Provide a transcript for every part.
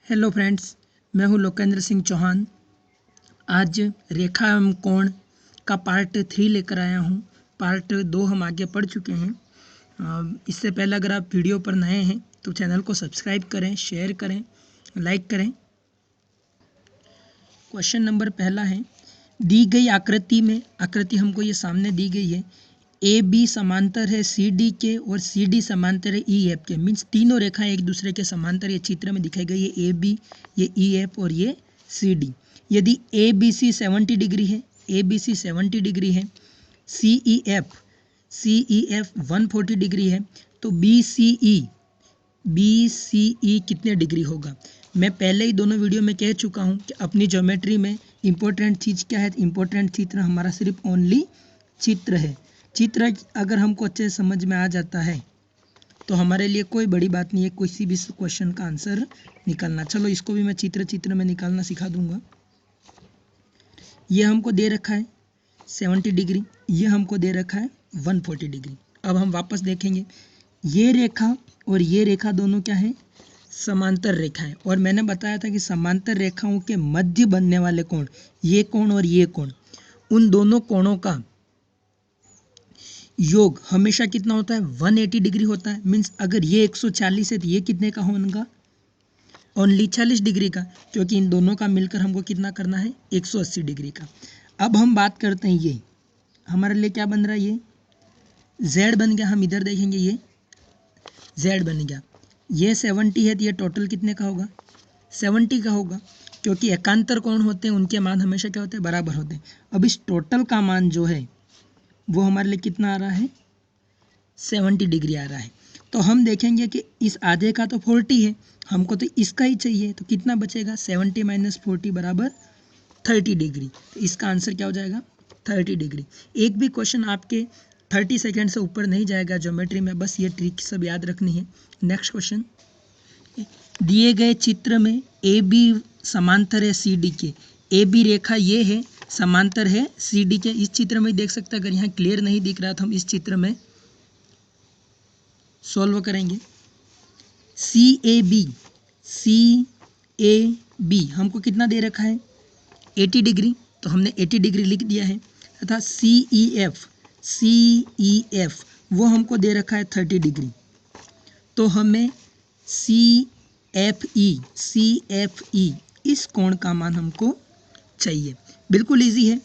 Hello friends, मैं हूं लोकेंद्र सिंह चौहान। आज रेखा एवं कोण का पार्ट 3 लेकर आया हूं। पार्ट 2 हम आगे पढ़ चुके हैं। इससे पहले अगर आप वीडियो पर नए हैं तो चैनल को सब्सक्राइब करें, शेयर करें, लाइक करें। क्वेश्चन नंबर पहला है, दी गई आकृति में, आकृति हमको ये सामने दी गई है, ए बी समांतर है सी डी के और सी डी समांतर है ई एफ के। मीन्स तीनों रेखाएं एक दूसरे के समांतर ये चित्र में दिखाई गई है, ए बी, ये ई एफ और ये सी डी। यदि ए बी सी 70 डिग्री है, ए बी सी 70 डिग्री है, सी ई एफ 140 डिग्री है, तो बी सी ई कितने डिग्री होगा। मैं पहले ही दोनों वीडियो में कह चुका हूँ कि अपनी ज्योमेट्री में इम्पोर्टेंट चीज़ क्या है। इम्पोर्टेंट चित्र हमारा सिर्फ ओनली चित्र है। चित्र अगर हमको अच्छे से समझ में आ जाता है तो हमारे लिए कोई बड़ी बात नहीं है किसी भी क्वेश्चन का आंसर निकालना। चलो इसको भी मैं चित्र में निकालना सिखा दूंगा। ये हमको दे रखा है 70 डिग्री, ये हमको दे रखा है 140 डिग्री। अब हम वापस देखेंगे, ये रेखा और ये रेखा दोनों क्या है, समांतर रेखा है। और मैंने बताया था कि समांतर रेखाओं के मध्य बनने वाले कोण, ये कोण और ये कोण, उन दोनों कोणों का योग हमेशा कितना होता है, 180 डिग्री होता है। मीन्स अगर ये 140 है तो ये कितने का होगा, ओनली 40 डिग्री का, क्योंकि इन दोनों का मिलकर हमको कितना करना है, 180 डिग्री का। अब हम बात करते हैं, ये हमारे लिए क्या बन रहा है, ये z बन गया। हम इधर देखेंगे, ये z बन गया। ये 70 है तो ये टोटल कितने का होगा, 70 का होगा, क्योंकि एकांतर कोण होते हैं उनके मान हमेशा क्या होते हैं, बराबर होते हैं। अब इस टोटल का मान जो है वो हमारे लिए कितना आ रहा है, 70 डिग्री आ रहा है। तो हम देखेंगे कि इस आधे का तो 40 है, हमको तो इसका ही चाहिए, तो कितना बचेगा, 70 - 40 बराबर 30 डिग्री। तो इसका आंसर क्या हो जाएगा, 30 डिग्री। एक भी क्वेश्चन आपके 30 सेकेंड से ऊपर नहीं जाएगा ज्योमेट्री में, बस ये ट्रिक सब याद रखनी है। नेक्स्ट क्वेश्चन, दिए गए चित्र में ए बी समांतर है सी डी के। ए बी रेखा ये है, समांतर है सी डी के। इस चित्र में देख सकते हैं, अगर यहाँ क्लियर नहीं दिख रहा तो हम इस चित्र में सॉल्व करेंगे। सी ए बी हमको कितना दे रखा है, 80 डिग्री, तो हमने 80 डिग्री लिख दिया है। तथा सी ई एफ वो हमको दे रखा है 30 डिग्री, तो हमें सी एफ ई इस कोण का मान हमको चाहिए। बिल्कुल इजी है।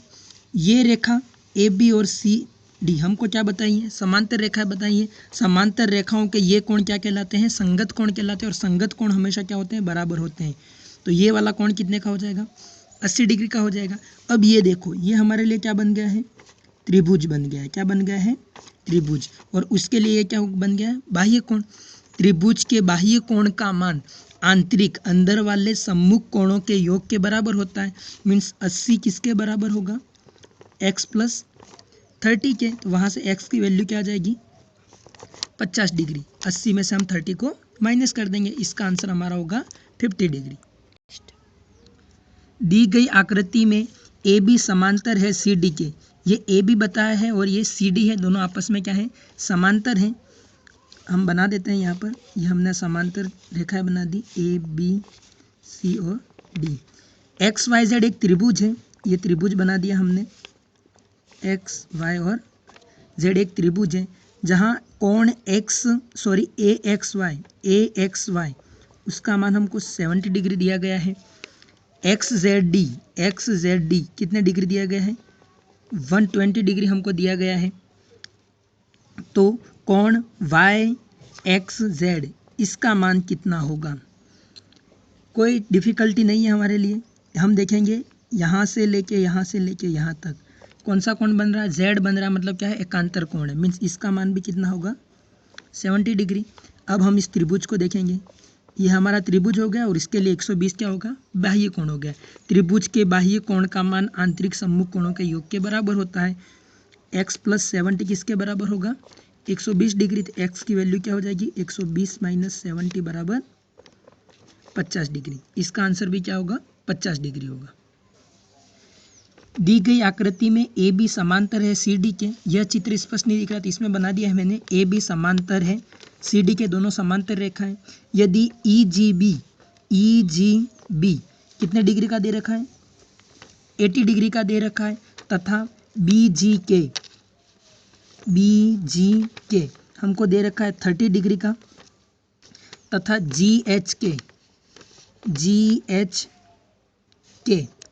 ये रेखा ए बी और सी डी हमको क्या बताइए, समांतर रेखा बताइए। समांतर रेखाओं के ये कोण क्या कहलाते हैं, संगत कोण कहलाते हैं। और संगत कोण हमेशा क्या होते हैं, बराबर होते हैं। तो ये वाला कोण कितने का हो जाएगा, 80 डिग्री का हो जाएगा। अब ये देखो, ये हमारे लिए क्या बन गया है, त्रिभुज बन गया है। क्या बन गया है, त्रिभुज। और उसके लिए ये क्या बन गया है, बाह्य कोण। त्रिभुज के बाह्य कोण का मान आंतरिक अंदर वाले सम्मुख कोणों के योग के बराबर होता है। मीन्स 80 किसके बराबर होगा, x + 30 के। तो वहाँ से x की वैल्यू क्या आ जाएगी, 50 डिग्री। 80 में से हम 30 को माइनस कर देंगे, इसका आंसर हमारा होगा 50 डिग्री। दी गई आकृति में ए बी समांतर है सी डी के। ये ए बी बताया है और ये सी डी है, दोनों आपस में क्या है, समांतर हैं। हम बना देते हैं यहाँ पर, ये हमने समांतर रेखाएं बना दी, ए बी सी और डी। एक्स वाई जेड एक त्रिभुज है, ये त्रिभुज बना दिया हमने। एक्स वाई और जेड एक त्रिभुज है, जहाँ कोण ए एक्स वाई उसका मान हमको 70 डिग्री दिया गया है। एक्स जेड डी कितने डिग्री दिया गया है, 120 डिग्री हमको दिया गया है। तो कोण वाई एक्स जेड इसका मान कितना होगा, कोई डिफ़िकल्टी नहीं है हमारे लिए। हम देखेंगे यहाँ से लेके यहाँ तक कौन सा कोण बन रहा है, जेड बन रहा है, मतलब क्या है, एकांतर कोण है। मीन्स इसका मान भी कितना होगा, 70 डिग्री। अब हम इस त्रिभुज को देखेंगे, ये हमारा त्रिभुज हो गया और इसके लिए 120 क्या होगा, बाह्य कोण हो गया। त्रिभुज के बाह्य कोण का मान आंतरिक सम्मुख कोणों के योग के बराबर होता है। x + 70 किसके बराबर होगा, 120 डिग्री। तो x की वैल्यू क्या हो जाएगी, 120 - 70 बराबर 50 डिग्री। इसका आंसर भी क्या होगा, 50 डिग्री होगा। दी गई आकृति में ए बी समांतर है सी डी के। यह चित्र स्पष्ट नहीं दिख रहा, तो इसमें बना दिया है मैंने, ए बी समांतर है सी डी के, दोनों समांतर रेखा है। यदि ई जी बी EGB कितने डिग्री का दे रखा है, 80 डिग्री का दे रखा है, तथा BGK हमको दे रखा है 30 डिग्री का, तथा GHK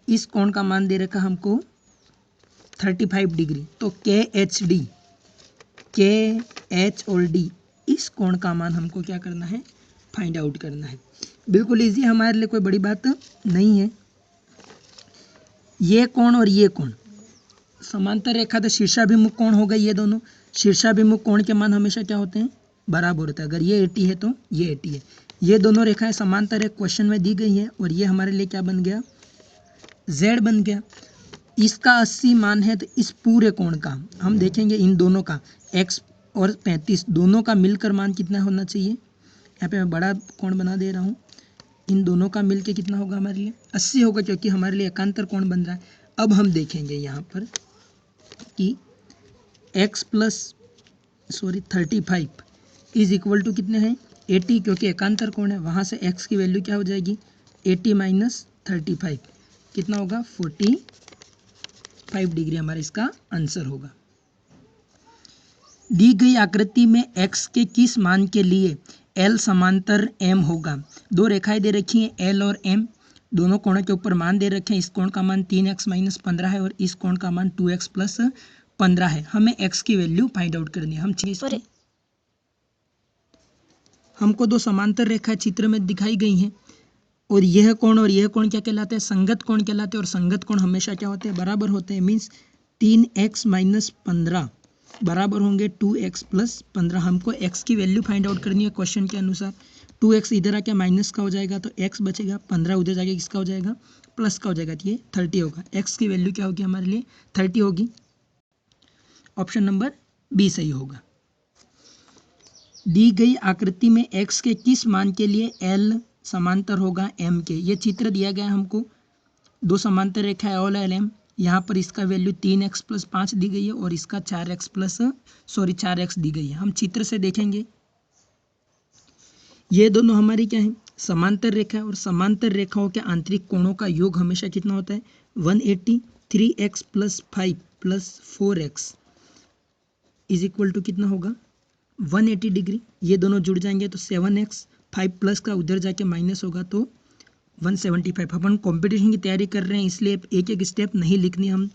इस कोण का मान दे रखा हमको 35 डिग्री। तो KH और D इस कोण का मान हमको क्या करना है, फाइंड आउट करना है। बिल्कुल इजी, हमारे लिए कोई बड़ी बात नहीं है। ये कोण और ये कोण समांतर रेखा, तो शीर्षाभिमुख कोण हो गए ये दोनों। शीर्षाभिमुख कोण के मान हमेशा क्या होते हैं, बराबर होता है। अगर ये 80 है तो ये 80 है। ये दोनों रेखाएं समांतर है, क्वेश्चन में दी गई है, और ये हमारे लिए क्या बन गया, Z बन गया। इसका 80 मान है, तो इस पूरे कोण का हम देखेंगे, इन दोनों का x और 35 दोनों का मिलकर मान कितना होना चाहिए। यहाँ पे मैं बड़ा कोण बना दे रहा हूँ। इन दोनों का मिलके कितना होगा हमारे लिए, 80 होगा, क्योंकि हमारे लिए एकांतर कोण बन रहा है। अब हम देखेंगे यहाँ पर कि x plus 35 is equal to कितने हैं, 80, क्योंकि एकांतर कोण है। वहाँ से x की वैल्यू क्या हो जाएगी, 80 माइनस 35 कितना होगा, 45 डिग्री हमारा इसका आंसर होगा। दी गई आकृति में x के किस मान के लिए L समांतर M होगा। दो रेखाएं दे रखी हैं L और M, दोनों कोणों के ऊपर मान दे रखे हैं। इस कोण का मान 3x माइनस 15 है और इस कोण का मान 2x प्लस 15 है। हमें x की वैल्यू फाइंड आउट करनी है। हमको दो समांतर रेखाएं चित्र में दिखाई गई हैं, और यह कोण क्या कहलाते हैं, संगत कोण कहलाते हैं। और संगत कोण हमेशा क्या होते हैं, बराबर होते हैं। मीन्स 3x माइनस 15 बराबर होंगे 2x प्लस 15। हमको x की वैल्यू फाइंड आउट करनी है क्वेश्चन के अनुसार। 2x इधर आके माइनस का हो जाएगा तो x बचेगा, 15 उधर जाके किसका हो जाएगा, प्लस का हो जाएगा, तो ये 30 होगा। x की वैल्यू क्या होगी हमारे लिए, 30 होगी। ऑप्शन नंबर बी सही होगा। दी गई आकृति में x के किस मान के लिए L समांतर होगा M के। ये चित्र दिया गया है हमको, दो समांतर रेखा है L M। यहाँ पर इसका वैल्यू 3x प्लस 5 दी गई है और इसका 4x दी गई है। हम चित्र से देखेंगे, ये दोनों हमारी क्या है, समांतर रेखा है। और समांतर रेखाओं के आंतरिक कोणों का योग हमेशा कितना होता है, 180। 3x plus 5 plus 4x is equal to कितना होगा, 180 डिग्री। ये दोनों जुड़ जाएंगे तो 7x, 5 प्लस का उधर जाके माइनस होगा तो 175। अपन कंपटीशन की तैयारी कर रहे हैं, इसलिए एक एक स्टेप नहीं लिखनी, हम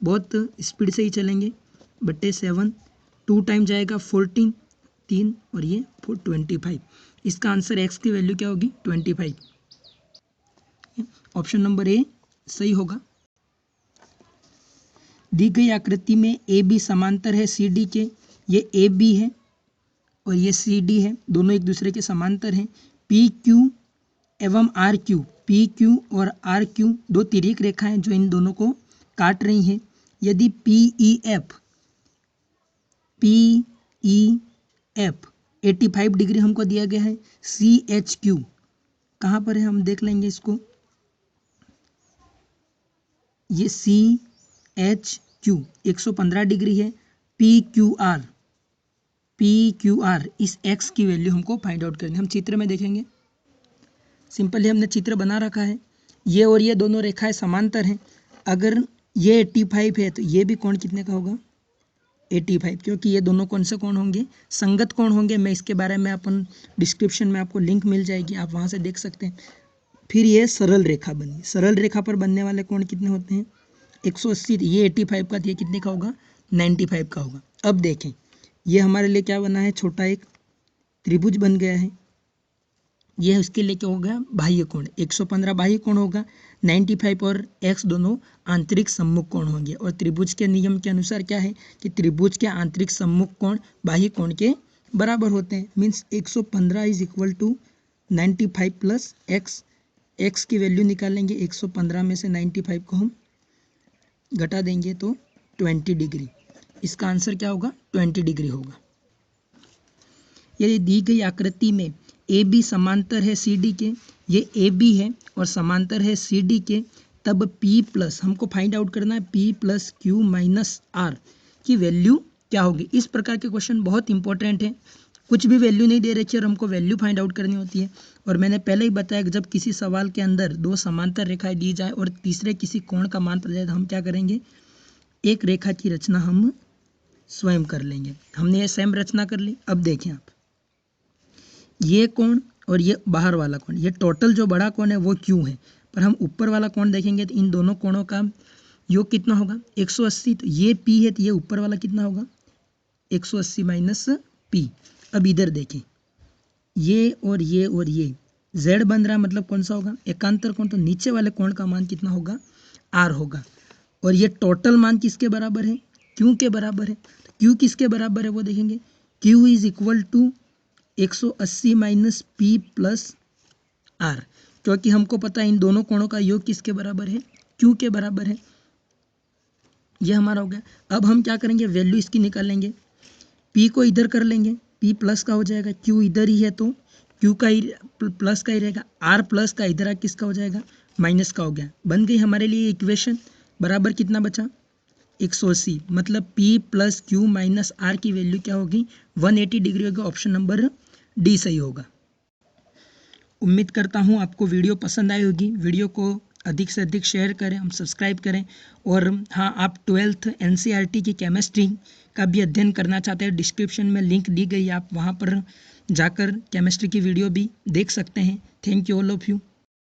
बहुत स्पीड से ही चलेंगे। बट्टे 7, 2 टाइम जाएगा 14, 3 और ये 25। इसका आंसर x की वैल्यू क्या होगी, 25। ऑप्शन नंबर ए सही होगा। दी गई आकृति में ए बी समांतर है सी डी के। ये ए बी है और ये सी डी है, दोनों एक दूसरे के समांतर हैं। पी क्यू एवं आर क्यू, पी क्यू और आर क्यू दो तिर्यक रेखाएं जो इन दोनों को काट रही हैं। यदि पी ई एफ 85 डिग्री हमको दिया गया है, सी एच क्यू कहाँ पर है हम देख लेंगे इसको। ये सी एच क्यू 115 डिग्री है। पी क्यू आर इस एक्स की वैल्यू हमको फाइंड आउट करनी है। हम चित्र में देखेंगे, सिंपली हमने चित्र बना रखा है। ये और ये दोनों रेखाएं समांतर हैं। अगर ये 85 है तो ये भी कोण कितने का होगा, 85, क्योंकि ये दोनों कौन से कोण होंगे, संगत कोण होंगे। मैं इसके बारे में अपन डिस्क्रिप्शन में आपको लिंक मिल जाएगी, आप वहाँ से देख सकते हैं। फिर ये सरल रेखा बनी, सरल रेखा पर बनने वाले कोण कितने होते हैं, 180। ये 85 का, ये कितने का होगा, 95 का होगा। अब देखें, ये हमारे लिए क्या बना है, छोटा एक त्रिभुज बन गया है। ये उसके लिए क्या हो गया, बाह्य कोण। 115 बाह्य कोण होगा, 95 और x दोनों आंतरिक सम्मुख कोण होंगे। और त्रिभुज के नियम के अनुसार क्या है कि त्रिभुज के आंतरिक सम्मुख कोण बाह्य कोण के बराबर होते हैं। Means 115 is equal to 95 plus x। x की वैल्यू निकालेंगे, 115 में से 95 को हम घटा देंगे तो 20 डिग्री। इसका आंसर क्या होगा, 20 डिग्री होगा। यदि दी गई आकृति में ए बी समांतर है सी डी के, ये ए बी है और समांतर है सी डी के, तब P प्लस हमको फाइंड आउट करना है, P plus Q minus R की वैल्यू क्या होगी। इस प्रकार के क्वेश्चन बहुत इंपॉर्टेंट है। कुछ भी वैल्यू नहीं दे रखी और हमको वैल्यू फाइंड आउट करनी होती है। और मैंने पहले ही बताया कि जब किसी सवाल के अंदर दो समांतर रेखाएं दी जाए और तीसरे किसी कोण का मान पता जाए तो हम क्या करेंगे, एक रेखा की रचना हम स्वयं कर लेंगे। हमने ये स्वयं रचना कर ली। अब देखें आप, ये कोण और ये बाहर वाला कोण, ये टोटल जो बड़ा कोण है वो क्यू है, पर हम ऊपर वाला कोण देखेंगे तो इन दोनों कोणों का योग कितना होगा 180। तो ये पी है तो ये ऊपर वाला कितना होगा 180 माइनस पी। अब इधर देखें, ये और ये z बन रहा है, मतलब कौन सा होगा एकांतर कोण, तो नीचे वाले कोण का मान कितना होगा r होगा। और ये टोटल मान किसके बराबर है, q के बराबर है। तो q किसके बराबर है वो देखेंगे, q is equal to 180 minus P plus R, क्योंकि हमको पता है इन दोनों कोणों का योग किसके बराबर है, q के बराबर है। ये हमारा हो गया। अब हम क्या करेंगे, वैल्यू इसकी निकालेंगे, p को इधर कर लेंगे, p प्लस का हो जाएगा, q इधर ही है तो q का ही प्लस का ही रहेगा, r प्लस का इधर किसका हो जाएगा माइनस का हो गया। बन गई हमारे लिए इक्वेशन, बराबर कितना बचा 180, मतलब p plus q minus r की वैल्यू क्या होगी 180 डिग्री होगी। ऑप्शन नंबर डी सही होगा। उम्मीद करता हूँ आपको वीडियो पसंद आई होगी। वीडियो को अधिक से अधिक शेयर करें, हम सब्सक्राइब करें। और हाँ, आप 12th NCERT की केमिस्ट्री का भी अध्ययन करना चाहते हैं, डिस्क्रिप्शन में लिंक दी गई, आप वहाँ पर जाकर केमिस्ट्री की वीडियो भी देख सकते हैं। Thank you all of you.